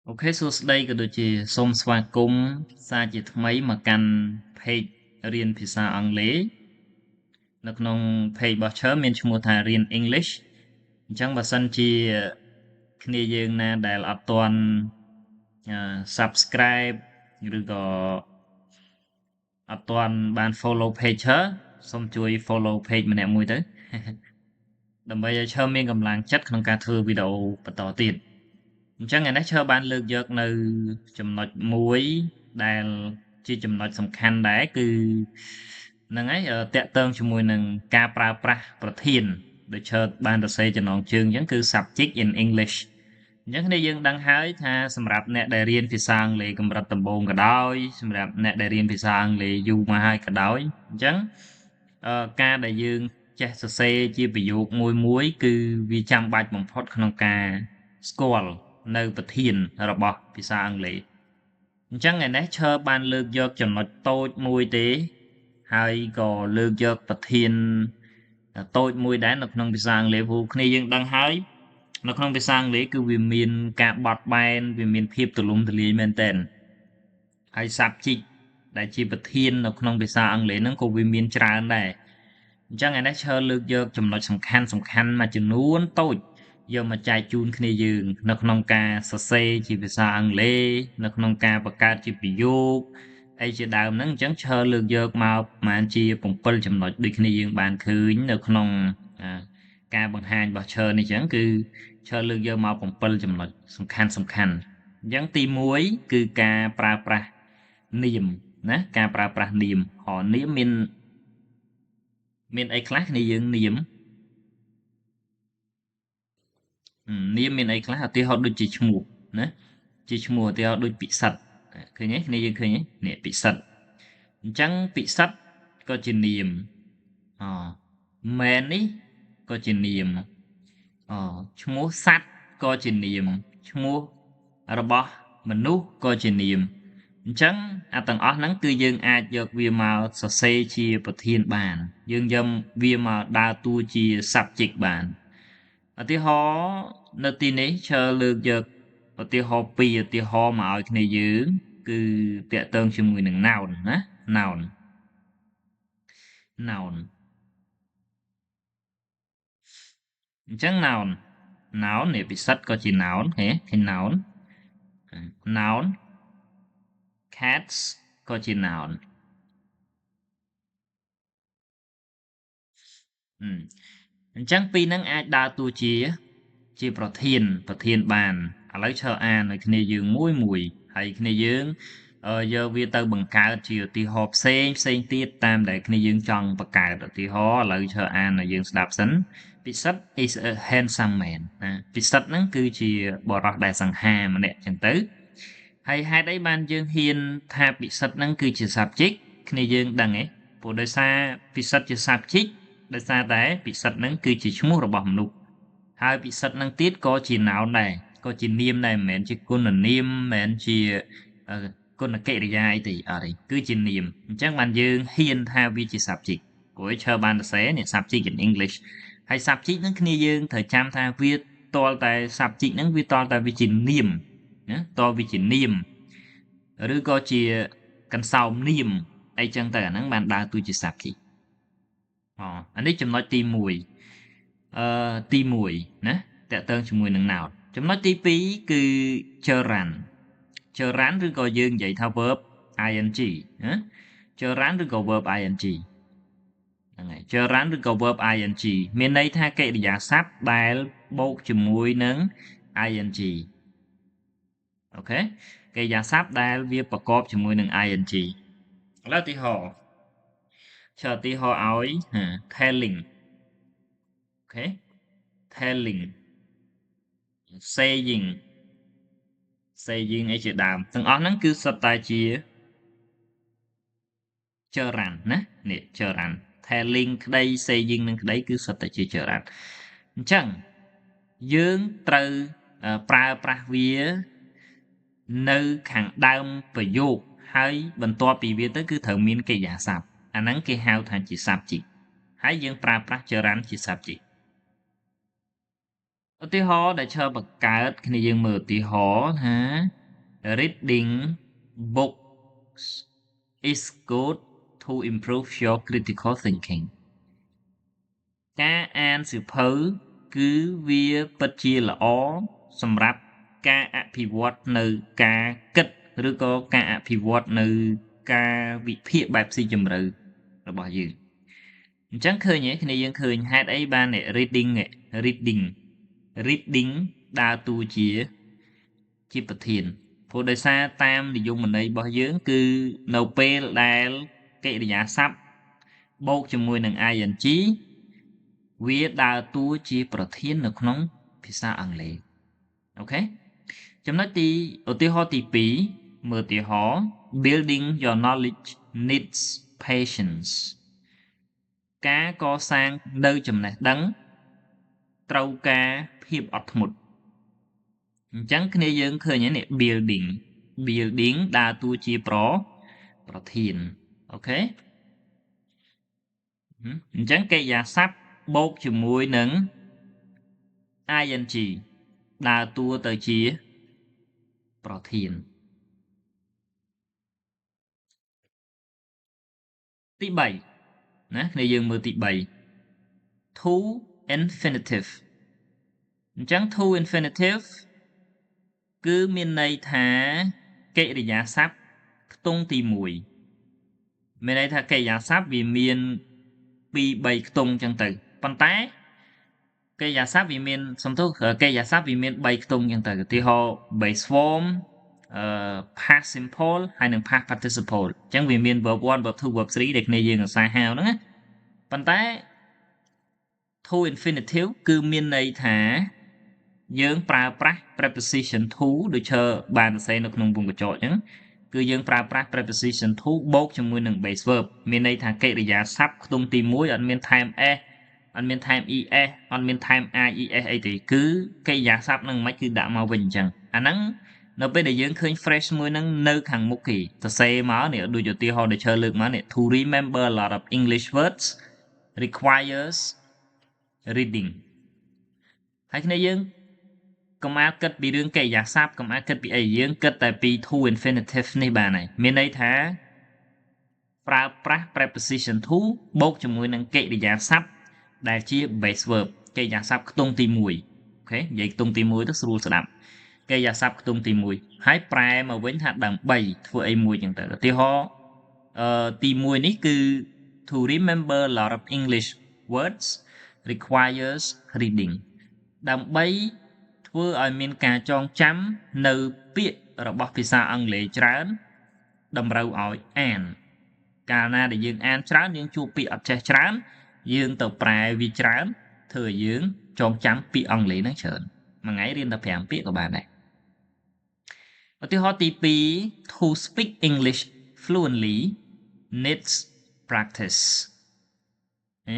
អូខេសួស្តីក៏ដូចជាសូមស្វាគមន៍សារជាថ្មីមកកាន់ page រៀនភាសាអង់គ្លេសនៅក្នុង page របស់ Chur មានឈ្មោះថារៀន English អញ្ចឹងបើសិនជាគ្នាយើងណាដែលអត់ទាន់subscribe ឬក៏អត់ទាន់បាន follow page Chur សូមជួយ follow page ម្នាក់មួយទៅ ដើម្បីឲ្យ Chur មានកម្លាំងចិត្តក្នុងការធ្វើវីដេអូបន្តទៀតអញ្ចឹងឯនេះឈើបានលើកយកនៅចំណុចមួយដែលជាចំណុចសំខាន់ដែរគឺហ្នឹងហើយតាក់ទងជាមួយនឹងការប្រើប្រាស់ប្រធានដូចឈើបានសរសេរចំណងជើងអញ្ចឹងគឺ subject in English អញ្ចឹងគ្នាយើងដឹងហើយថាសម្រាប់អ្នកដែលរៀនភាសាអង់គ្លេសកម្រិតដំបូងក៏ដោយសម្រាប់អ្នកដែលរៀនភាសាអង់គ្លេសយូរមកហើយក៏ដោយអញ្ចឹងការដែលយើងចេះសរសេរជាប្រយោគមួយគឺវាចាំបាច់បំផុតក្នុងការស្គាល់នៅប្រធានរបស់ភាសាអង់គ្លេសអញ្ចឹងឯនេះឈើបានលើកយកចំណុចតូចមួយទេហើយក៏លើកយកប្រធានតូចមួយដែរនៅក្នុងភាសាអង់គ្លេសព្រោះគ្នាយើងដឹងហើយនៅក្នុងភាសាអង់គ្លេសគឺវាមានការបត់បែនវាមានភាពទូលំទូលាយមែនទែនហើយ subject ដែលជាប្រធាននៅក្នុងភាសាអង់គ្លេសហ្នឹងក៏វាមានច្រើនដែរអញ្ចឹងឯនេះឈើលើកយកចំណុចសំខាន់មួយចំនួនតូចយកមកចែកជូនគ្នាយើងនៅក្នុងការសរសេរជាភាសាអង់គ្លេសនៅក្នុងការបង្កើតជាប្រយោគអីជាដើមហ្នឹងអញ្ចឹងឈើលើកយកមកប្រហែលជា7ចំណុចដូចគ្នាយើងបានឃើញនៅក្នុងការបង្ហាញរបស់ឈើនេះអញ្ចឹងគឺឈើលើកយកមក7ចំណុចសំខាន់អញ្ចឹងទី1គឺការប្រើប្រាស់នាមណាការប្រើប្រាស់នាមនាមមានអីខ្លះគ្នាយើងនាមមានអីខ្លះឧទាហរណ៍ដូចជាឈ្មោះណាជាឈ្មោះឧទាហរណ៍ដូចពិសិដ្ឋឃើញទេគ្នាយើងឃើញទេនេះពិសិដ្ឋអញ្ចឹងពិសិដ្ឋក៏ជានាមមែននេះក៏ជានាមឈ្មោះសត្វក៏ជានាមឈ្មោះរបស់មនុស្សក៏ជានាមអញ្ចឹងអាទាំងអស់ហ្នឹងគឺយើងអាចយកវាមកសរសេរជាប្រធានបានយើងយកវាមកដើរតួជា subject បានឧទាហរណ៍នៅទីនេះឈើលើកយកឧទាហរណ៍2ឧទាហរណ៍មកឲ្យគ្នាយើងគឺតាក់ទងជាមួយនឹង noun ណា noun អញ្ចឹង noun នេះពិសិដ្ឋក៏ជា noun ឃើញ noun cats ក៏ជា noun អញ្ចឹងពីរហ្នឹងអាចដើរតួជាប្រធានបានឥឡូវឈើអានឲ្យគ្នាយើងមួយហើយគ្នាយើងយកវាទៅបង្កើតជាឧទាហរណ៍ផ្សេងទៀតតាមដែលគ្នាយើងចង់បង្កើតឧទាហរណ៍ឥឡូវឈើអានឲ្យយើងស្ដាប់សិនពិសិដ្ឋ is a handsome man ណាពិសិដ្ឋហ្នឹងគឺជាបរិសុទ្ធដែលសង្ហាម្នាក់ចឹងទៅហើយហេតុអីបានយើងហ៊ានថាពិសិដ្ឋហ្នឹងគឺជា subject គ្នាយើងដឹងទេព្រោះដោយសារពិសិដ្ឋជា subject ដោយសារតែពិសិដ្ឋហ្នឹងគឺជាឈ្មោះរបស់មនុស្សហើយពិសិដ្ឋហ្នឹងទៀតក៏ជា noun ដែរក៏ជានាមដែរមិនមែនជាគុណនាមមិនមែនជាគុណកិរិយាអីទេអត់ទេគឺជានាមអញ្ចឹងបានយើងហ៊ានថាវាជា subject ព្រោះឈើបានសរសេរនេះ subject in English ហើយ subject ហ្នឹងគ្នាយើងត្រូវចាំថាវាតលតែ subject ហ្នឹងវាតលតែវាជានាមណាតលវាជានាមឬក៏ជាកន្សោមនាមអីចឹងទៅអាហ្នឹងបានដើរតួជា subject អានេះចំណុចទី1ទី1ណាតាក់ទងជាមួយនឹង noun ចំណុចទី2គឺ gerund ឬក៏យើងនិយាយថា verb ing ណា gerund ឬក៏ verb ing ហ្នឹងហើយ gerund ឬក៏ verb ing មានន័យថាកិរិយាសព្ទដែលបូកជាមួយនឹង ing អូខេកិរិយាសព្ទដែលវាប្រកបជាមួយនឹង ing ឥឡូវឧទាហរណ៍ឧទាហរណ៍ឲ្យ telling អូខេ telling saying អីជាដើមទាំងអស់ហ្នឹងគឺសុទ្ធតែជា gerund ណានេះ gerund telling ក្តី saying នឹងក្តីគឺសុទ្ធតែជា gerund អញ្ចឹងយើងត្រូវប្រើប្រាស់វានៅខាងដើមប្រយោគហើយបន្ទាប់ពីវាទៅគឺត្រូវមានកិរិយាសព្ទអាហ្នឹងគេហៅថាជា subject ហើយយើងប្រើប្រាស់ gerund ជា subject ឧ ឧទាហរណ៍ដែលឈើបង្កើតគ្នាយើងមើលឧទាហរណ៍ថា reading books is good to improve your critical thinking ការអានសៀវភៅគឺវាពិតជាល្អសម្រាប់ការអភិវឌ្ឍនៅការគិតឬក៏ការអភិវឌ្ឍនៅការវិភាគបែបស៊ីជម្រៅរបស់យើងអញ្ចឹងឃើញទេគ្នាយើងឃើញហេតុអីបាន reading ដើរតួជាប្រធានព្រោះដោយសារតាមនិយមន័យរបស់យើងគឺនៅពេលដែលកិរិយាសព្ទបូកជាមួយនឹង ing វាដើរតួជាប្រធាននៅក្នុងភាសាអង់គ្លេសអូខេចំណុចឧទាហរណ៍ទី2មើលឧទាហរណ៍ building your knowledge needs patience ការកសាងនៅចំណេះដឹងត្រូវការភាពអត់ធ្មត់អញ្ចឹងគ្នាយើងឃើញនេះ building ដើរតួជាប្រធានអូខេអញ្ចឹងកិរិយាសព្ទបូកជាមួយនឹង ing ដើរតួទៅជាប្រធានទី3ណាគ្នាយើងមើលទី3 to infinitive អញ្ចឹង to infinitive គឺមានន័យថាកិរិយាសព្ទខ្ទង់ទី1មានន័យថាកិរិយាសព្ទវាមាន2 3ខ្ទង់អញ្ចឹងទៅប៉ុន្តែកិរិយាសព្ទវាមានកិរិយាសព្ទវាមាន3ខ្ទង់អញ្ចឹងទៅឧទាហរណ៍ base form past simple ហើយនិង past participle អញ្ចឹងវាមាន verb 1 verb 2 verb 3ដែលគ្នាយើងអាសាហៅហ្នឹងណាប៉ុន្តែ to infinitive គឺមានន័យថាយើងប្រើប្រាស់ preposition to ដូចឈើបានសរសេរនៅក្នុងវងកញ្ចក់អញ្ចឹងគឺយើងប្រើប្រាស់ preposition to បូកជាមួយនឹង base verb មានន័យថាកិរិយាសព្ទខ្ទង់ទី1អត់មានថែម s អត់មានថែម es អត់មានថែម ies អីទេគឺកិរិយាសព្ទនឹងមិនគឺដាក់មកវិញអញ្ចឹងអាហ្នឹងនៅពេលដែលយើងឃើញ phrase មួយហ្នឹងនៅខាងមុខគេសរសេរមកនេះដូចឧទាហរណ៍ដែលឈើលើកមកនេះ to remember a lot of English words requires reading ហើយគ្នាយើងកុំអាលគិតពីរឿងកិរិយាសព្ទកុំអាលគិតពីអីយើងគិតតែពី to infinitive នេះបានហើយមានន័យថាប្រើប្រាស់ preposition to បូកជាមួយនឹងកិរិយាសព្ទដែលជា base verb កិរិយាសព្ទខ្ទង់ទី1អូខេនិយាយខ្ទង់ទី1ទៅស្រួលស្ដាប់កិរិយាសព្ទខ្ទង់ទី1ហើយប្រែមកវិញថាដើម្បីធ្វើអីមួយចឹងទៅឧទាហរណ៍ទី1នេះគឺ to remember a lot of English words requires reading ដើម្បីធ្វើឲ្យមានការចងចាំនៅពាក្យរបស់ភាសាអង់គ្លេសច្រើនតម្រូវឲ្យអានកាលណាដែលយើងអានច្រើនយើងជួបពាក្យអត់ចេះច្រើនយើងទៅប្រែវាច្រើនធ្វើឲ្យយើងចងចាំពាក្យអង់គ្លេសហ្នឹងច្រើនមួយថ្ងៃរៀនតែ5ពាក្យក៏បានដែរឧទាហរណ៍ទី2 to speak English fluently needs practice អ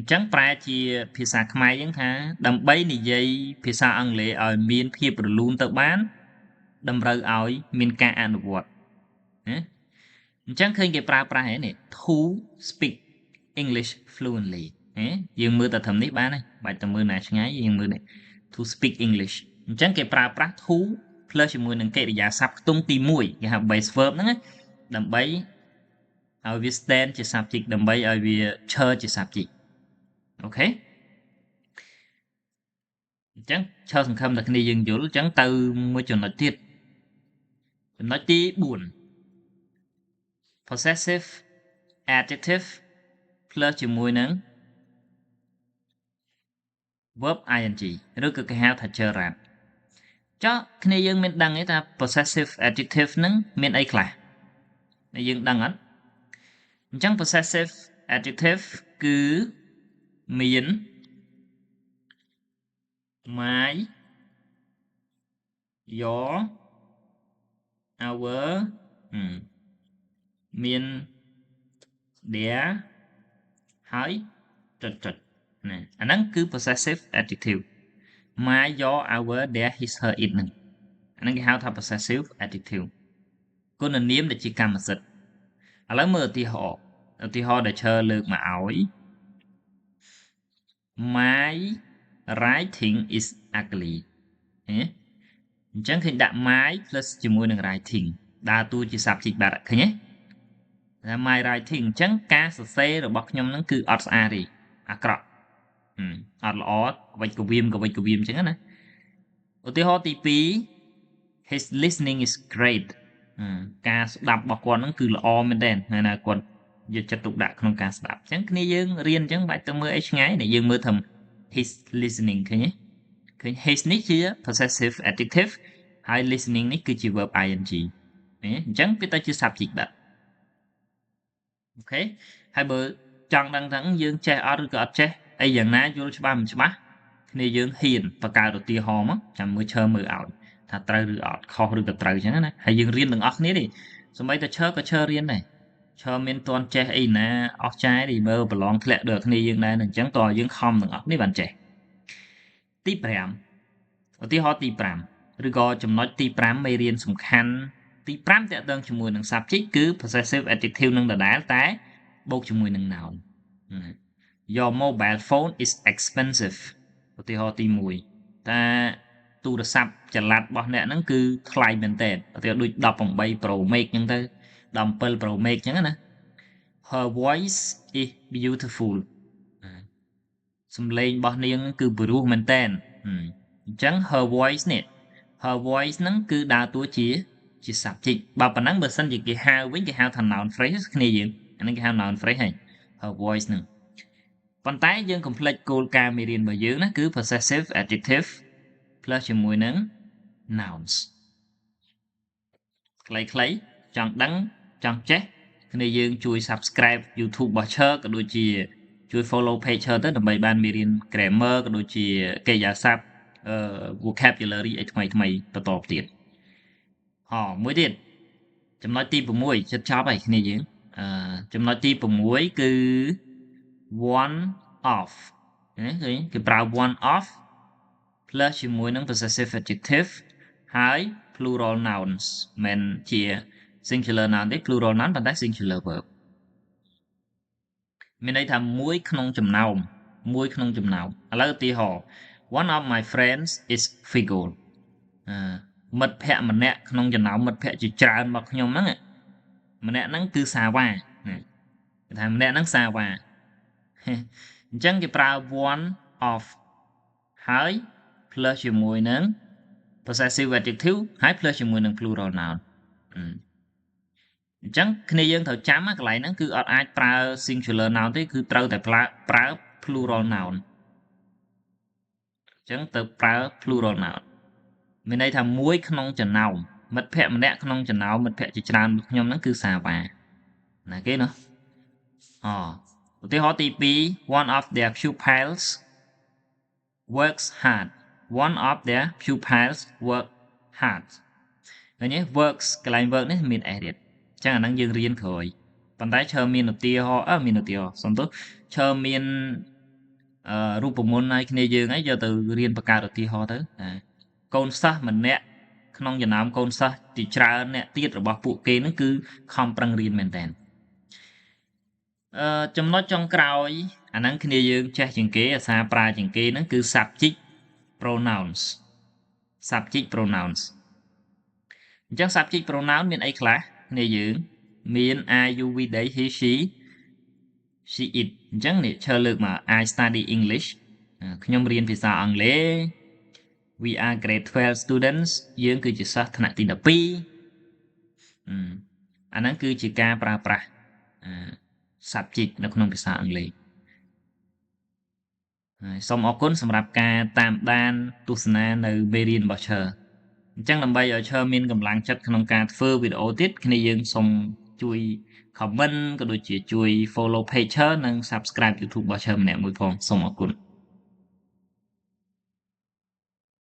ញ្ចឹងប្រែជាភាសាខ្មែរយើងថាដើម្បីនិយាយភាសាអង់គ្លេសឲ្យមានភាពរលូនទៅបានតម្រូវឲ្យមានការអនុវត្តណាអញ្ចឹងឃើញគេប្រើប្រាស់ហ្នឹង to speak English fluently យើងមើលតែត្រឹមនេះបានហើយបាច់តែមើលណាឆ្ងាយយើងមើលនេះ to speak English អញ្ចឹងគេប្រើប្រាស់ to plus ជាមួយនឹងកិរិយាសព្ទខ្ទង់ទី1គេហៅ base verb ហ្នឹងដើម្បីឲ្យវា stand ជា subject ដើម្បីឲ្យវាឈរជា subject អូខេអញ្ចឹងឈរសង្ឃឹមតែគ្នាយើងយល់អញ្ចឹងទៅមួយចំណុចទៀតចំណុចទី4 possessive adjective plus ជាមួយនឹង verb ing ឬក៏គេហៅថា gerund ចុះគ្នាយើងមានដឹងទេថា possessive adjective ហ្នឹងមានអីខ្លះតែយើងដឹងអត់អញ្ចឹង possessive adjective គឺមាន my your our មាន their ហើយណាអាហ្នឹងគឺ possessive adjective my your our their his her it ហ្នឹងអាហ្នឹងគេហៅថា possessive adjective គុណនាមដែលជាកម្មសិទ្ធិឥឡូវមើលឧទាហរណ៍ដែលឈើលើកមកឲ្យ my writing is ugly អញ្ចឹងឃើញដាក់ my plus ជាមួយនឹង writing ដើរតួជា subject បាត់ឃើញទេតែ my writing អញ្ចឹងការសរសេររបស់ខ្ញុំហ្នឹងគឺអត់ស្អាតទេអាក្រក់អត់ល្អក្វិចក្វៀមអញ្ចឹងណាឧទាហរណ៍ទី2 his listening is great ការស្ដាប់របស់គាត់ហ្នឹងគឺល្អមែនទែនហើយណាគាត់យកចិត្តទុកដាក់ក្នុងការស្ដាប់អញ្ចឹងគ្នាយើងរៀនអញ្ចឹងបាច់ទៅមើលអីឆ្ងាយតែយើងមើលថា his listening ឃើញទេឃើញ his នេះជា possessive adjective ហើយ listening នេះគឺជា verb ing អញ្ចឹងវាទៅជា subject បាទអូខេហើយបើចង់ដឹងថាយើងចេះអត់ឬក៏អត់ចេះអីយ៉ាងណាយល់ច្បាស់មិនច្បាស់គ្នាយើងហ៊ានបង្កើតឧទាហរណ៍មកចាំមើលឈើមើលឲ្យថាត្រូវឬអត់ខុសឬក៏ត្រូវអញ្ចឹងណាហើយយើងរៀនទាំងអស់គ្នាទេសូម្បីតែឈើក៏ឈើរៀនដែរឈើមានតន់ចេះអីណាអស់ចាយទេមើលប្រឡងធ្លាក់ដូចគ្នាយើងដែរអញ្ចឹងតើយើងខំទាំងអស់នេះបានចេះទី5ឧទាហរណ៍ទី5ឬក៏ចំណុចទី5មេរៀនសំខាន់ទី5តើតើជាមួយនឹង subject គឺ possessive adjective នឹងដដែលតែបូកជាមួយនឹង noun Your mobile phone is expensive ឧទាហរណ៍ទី1តើទូរស័ព្ទចល័តរបស់អ្នកហ្នឹងគឺថ្លៃមែនតើឧទាហរណ៍ដូច18 Pro Max អញ្ចឹងទៅ17 Pro Max អញ្ចឹងណា Her voice is beautiful សំឡេងរបស់នាងគឺពិរោះមែនតើអញ្ចឹង her voice នេះ her voice ហ្នឹងគឺដើរតួជា subject បើប៉ុណ្ណឹងបើសិនជាគេហៅវិញគេហៅថា noun phrase គ្នាយើងអាហ្នឹងគេហៅ noun phrase ហើយ her voice ហ្នឹងប៉ុន្តែយើងកុំភ្លេចគោលការណ៍មេរៀនរបស់យើងណាគឺ possessive adjective plus ជាមួយនឹង nouns ខ្លីៗចង់ដឹងចង់ចេះគ្នាយើងជួយ subscribe YouTube របស់ឈើក៏ដូចជាជួយ follow page ឈើទៅដើម្បីបានមេរៀន grammar ក៏ដូចជាកិរិយាសព្ទvocabulary អីថ្មីបន្តទៀតមួយទៀតចំណុចទី6ជិតចប់ហើយគ្នាយើងចំណុចទី6គឺ one of គេប្រើ one of plus ជាមួយនឹង possessive adjective ហើយ plural nouns មិនជា singular noun ទេ plural noun ប៉ុន្តែ singular verb មានន័យថាមួយក្នុងចំណោមឥឡូវឧទាហរណ៍ one of my friends is Figo មិត្តភ័ក្តិម្នាក់ក្នុងចំណោមមិត្តភ័ក្តិជាច្រើនរបស់ខ្ញុំហ្នឹងម្នាក់ហ្នឹងគឺសាវ៉ាគេថាម្នាក់ហ្នឹងសាវ៉ាអញ្ចឹងគេប្រើ one of ហើយ plus ជាមួយនឹង possessive adjective ហើយ plus ជាមួយនឹង plural noun អញ្ចឹងគ្នាយើងត្រូវចាំកន្លែងហ្នឹងគឺអត់អាចប្រើ singular noun ទេគឺត្រូវតែប្រើ plural noun អញ្ចឹងទៅប្រើ plural noun មានន័យថាមួយក្នុងចំណោមមិត្តភ័ក្តិម្នាក់ក្នុងចំណោមមិត្តភ័ក្តិជាច្រើនរបស់ខ្ញុំហ្នឹងគឺសាវ៉ាណាគេណាឧទាហរណ៍ទី2 one of their pupils works hard one of their pupils work hard ឃើញទេ works កន្លែង work នេះមាន s ទៀតអញ្ចឹងអាហ្នឹងយើងរៀនក្រោយប៉ុន្តែឈើមានឧទាហរណ៍សំទោសឈើមានរូបមន្តឲ្យគ្នាយើងហើយយកទៅរៀនបង្កើតឧទាហរណ៍ទៅកូនសិស្សម្នាក់ក្នុងចំណោមកូនសិស្សជាច្រើនអ្នកទៀតរបស់ពួកគេហ្នឹងគឺខំប្រឹងរៀនមែនតើចំណុចចុងក្រោយអាហ្នឹងគ្នាយើងចេះជាងគេអាសាប្រើជាងគេហ្នឹងគឺ subject pronouns អញ្ចឹង subject pronoun មានអីខ្លះគ្នាយើងមាន I you we they he she it អញ្ចឹងនេះឈើលើកមក I study English ខ្ញុំរៀនភាសាអង់គ្លេស we are grade 12 students យើងគឺជាសិស្សថ្នាក់ទី12អាហ្នឹងគឺជាការប្រើប្រាស់subject នៅក្នុងភាសាអង់គ្លេសហើយសូមអរគុណសម្រាប់ការតាមដានទស្សនានៅមេរៀនរបស់ឈើអញ្ចឹងដើម្បីឲ្យឈើមានកម្លាំងចិត្តក្នុងការធ្វើវីដេអូទៀតគ្នាយើងសូមជួយ comment ក៏ដូចជាជួយ follow page ឈើនិង subscribe YouTube របស់ឈើម្នាក់មួយផងសូមអរគុណ